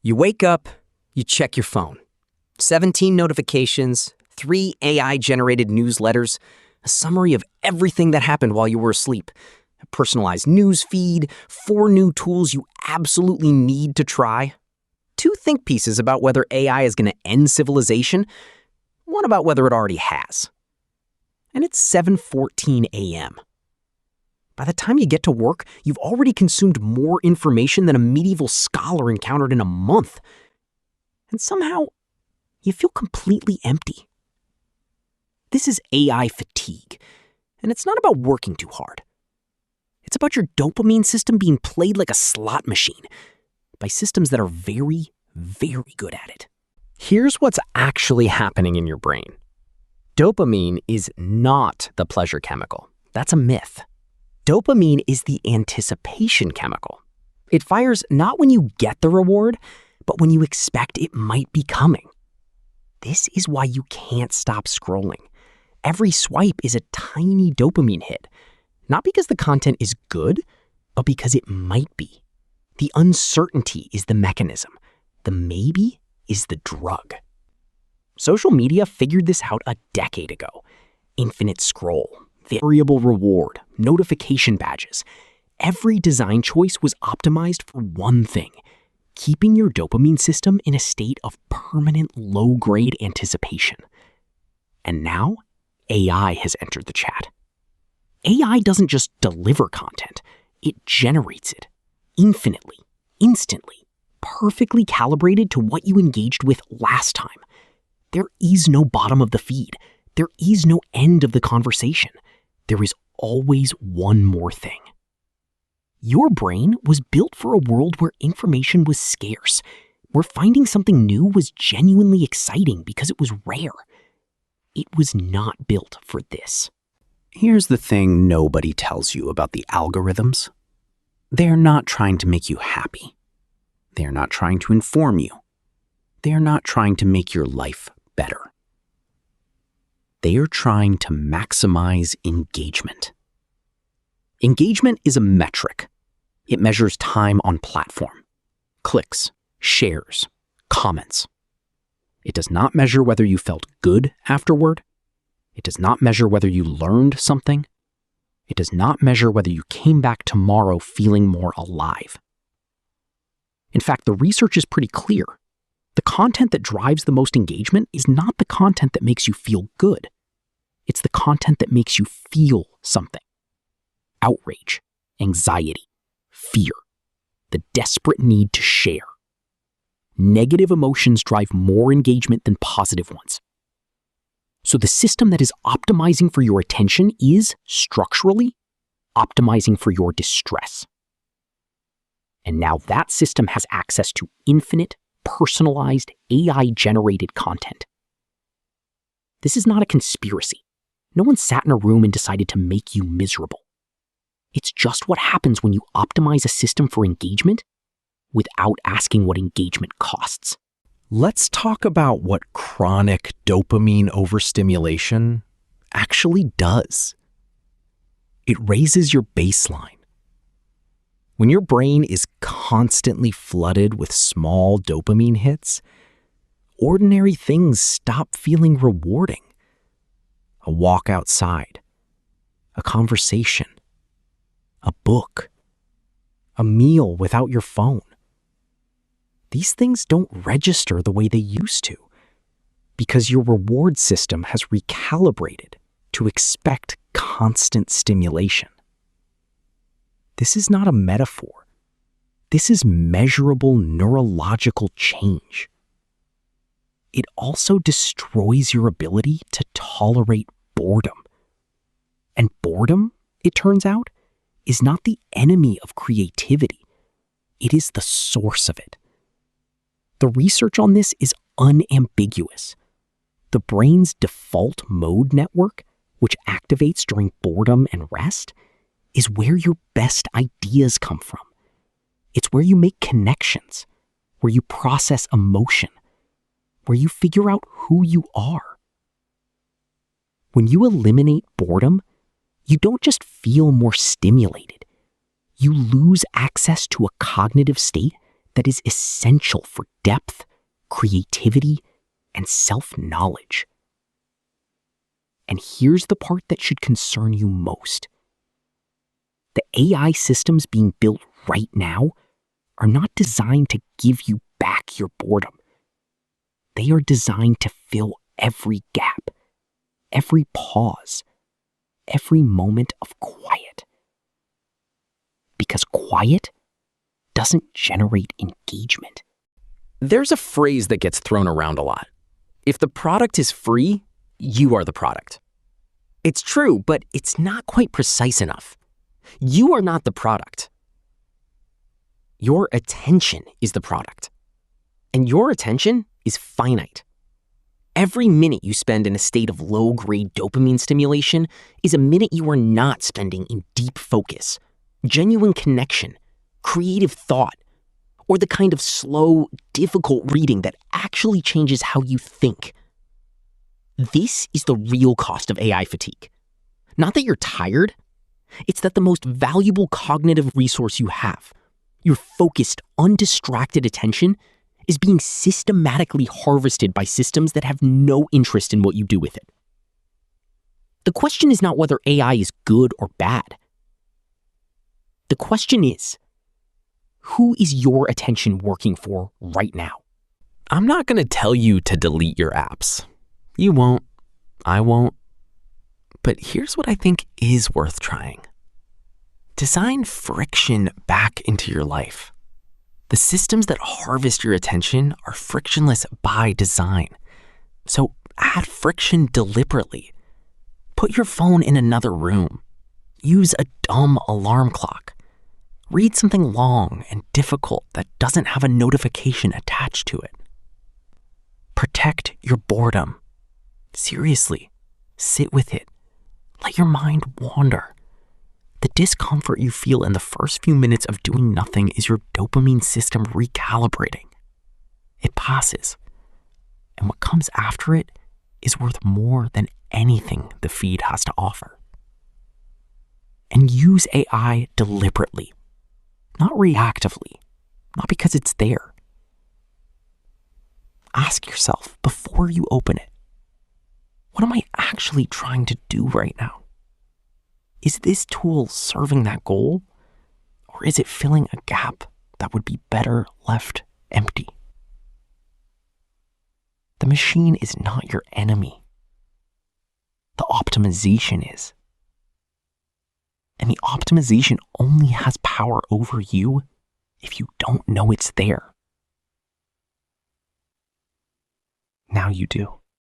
You wake up, you check your phone. 17 notifications, 3 AI-generated newsletters, a summary of everything that happened while you were asleep, a personalized news feed, 4 new tools you absolutely need to try, 2 think pieces about whether AI is going to end civilization, one about whether it already has. And it's 7:14 a.m. By the time you get to work, you've already consumed more information than a medieval scholar encountered in a month. And somehow, you feel completely empty. This is AI fatigue, and it's not about working too hard. It's about your dopamine system being played like a slot machine by systems that are very, very good at it. Here's what's actually happening in your brain. Dopamine is not the pleasure chemical. That's a myth. Dopamine is the anticipation chemical. It fires not when you get the reward, but when you expect it might be coming. This is why you can't stop scrolling. Every swipe is a tiny dopamine hit, not because the content is good, but because it might be. The uncertainty is the mechanism. The maybe is the drug. Social media figured this out a decade ago. Infinite scroll, variable reward, notification badges. Every design choice was optimized for one thing: keeping your dopamine system in a state of permanent low-grade anticipation. And now, AI has entered the chat. AI doesn't just deliver content, it generates it, infinitely, instantly, perfectly calibrated to what you engaged with last time. There is no bottom of the feed. There is no end of the conversation. There is always one more thing. Your brain was built for a world where information was scarce, where finding something new was genuinely exciting because it was rare. It was not built for this. Here's the thing nobody tells you about the algorithms. They're not trying to make you happy. They're not trying to inform you. They're not trying to make your life better. They are trying to maximize engagement. Engagement is a metric. It measures time on platform, clicks, shares, comments. It does not measure whether you felt good afterward. It does not measure whether you learned something. It does not measure whether you came back tomorrow feeling more alive. In fact, the research is pretty clear. The content that drives the most engagement is not the content that makes you feel good. It's the content that makes you feel something. Outrage, anxiety, fear, the desperate need to share. Negative emotions drive more engagement than positive ones. So the system that is optimizing for your attention is, structurally, optimizing for your distress. And now that system has access to infinite, personalized, AI-generated content. This is not a conspiracy. No one sat in a room and decided to make you miserable. It's just what happens when you optimize a system for engagement without asking what engagement costs. Let's talk about what chronic dopamine overstimulation actually does. It raises your baseline. When your brain is constantly flooded with small dopamine hits, ordinary things stop feeling rewarding. A walk outside, a conversation, a book, a meal without your phone. These things don't register the way they used to because your reward system has recalibrated to expect constant stimulation. This is not a metaphor. This is measurable neurological change. It also destroys your ability to tolerate boredom. And boredom, it turns out, is not the enemy of creativity. It is the source of it. The research on this is unambiguous. The brain's default mode network, which activates during boredom and rest, is where your best ideas come from. It's where you make connections, where you process emotion, where you figure out who you are. When you eliminate boredom, you don't just feel more stimulated. You lose access to a cognitive state that is essential for depth, creativity, and self-knowledge. And here's the part that should concern you most. The AI systems being built right now are not designed to give you back your boredom. They are designed to fill every gap, every pause, every moment of quiet. Because quiet doesn't generate engagement. There's a phrase that gets thrown around a lot. If the product is free, you are the product. It's true, but it's not quite precise enough. You are not the product. Your attention is the product. And your attention is finite. Every minute you spend in a state of low-grade dopamine stimulation is a minute you are not spending in deep focus, genuine connection, creative thought, or the kind of slow, difficult reading that actually changes how you think. This is the real cost of AI fatigue. Not that you're tired, it's that the most valuable cognitive resource you have, your focused, undistracted attention, is being systematically harvested by systems that have no interest in what you do with it. The question is not whether AI is good or bad. The question is, who is your attention working for right now? I'm not going to tell you to delete your apps. You won't. I won't. But here's what I think is worth trying. Design friction back into your life. The systems that harvest your attention are frictionless by design. So add friction deliberately. Put your phone in another room. Use a dumb alarm clock. Read something long and difficult that doesn't have a notification attached to it. Protect your boredom. Seriously, sit with it. Let your mind wander. The discomfort you feel in the first few minutes of doing nothing is your dopamine system recalibrating. It passes. And what comes after it is worth more than anything the feed has to offer. And use AI deliberately, not reactively, not because it's there. Ask yourself before you open it, what am I actually trying to do right now? Is this tool serving that goal, or is it filling a gap that would be better left empty? The machine is not your enemy. The optimization is. And the optimization only has power over you if you don't know it's there. Now you do.